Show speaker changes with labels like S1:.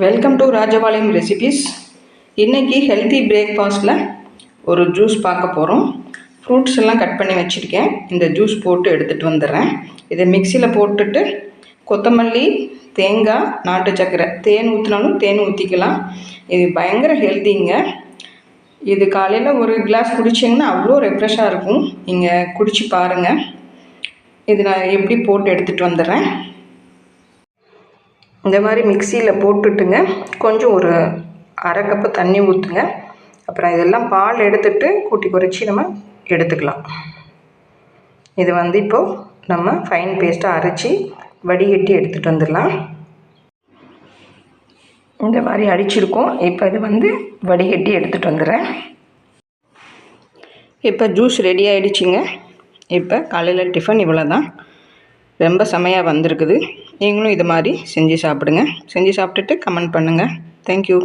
S1: Welcome to Rajapalayam recipes. இன்றைக்கி healthy பிரேக்ஃபாஸ்ட்டில் ஒரு juice பார்க்க போகிறோம். ஃப்ரூட்ஸ் எல்லாம் கட் பண்ணி வச்சுருக்கேன். இந்த ஜூஸ் போட்டு எடுத்துகிட்டு வந்துடுறேன். இதை மிக்சியில் போட்டுட்டு கொத்தமல்லி, தேங்காய், நாட்டு சர்க்கரை, தேன் ஊற்றினாலும் தேன் ஊற்றிக்கலாம். இது பயங்கர ஹெல்த்திங்க. இது காலையில் ஒரு கிளாஸ் குடிச்சிங்கன்னா அவ்வளோ ரெஃப்ரெஷ்ஷாக இருக்கும். நீங்கள் குடிச்சு பாருங்கள். இது நான் எப்படி போட்டு எடுத்துகிட்டு வந்துடுறேன். இந்த மாதிரி மிக்சியில் போட்டுட்டுங்க, கொஞ்சம் ஒரு அரை கப்பு தண்ணி ஊற்றுங்க. அப்புறம் இதெல்லாம் பால் எடுத்துகிட்டு கூட்டி குறைச்சி நம்ம எடுத்துக்கலாம். இது இப்போது நம்ம ஃபைன் பேஸ்ட்டாக அரைச்சி வடிகட்டி எடுத்துகிட்டு வந்துடலாம். இந்த மாதிரி அடிச்சிருக்கோம். இப்போ இது வடிகட்டி எடுத்துகிட்டு வந்துடுறேன். இப்போ ஜூஸ் ரெடி ஆகிடுச்சிங்க. இப்போ காலையில் டிஃபன் இவ்வளோ தான். ரொம்ப செமையாக வந்திருக்குது. நீங்களும் இது மாதிரி செஞ்சு சாப்பிடுங்க. செஞ்சு சாப்பிட்டுட்டு கமெண்ட் பண்ணுங்கள். தேங்க்யூ.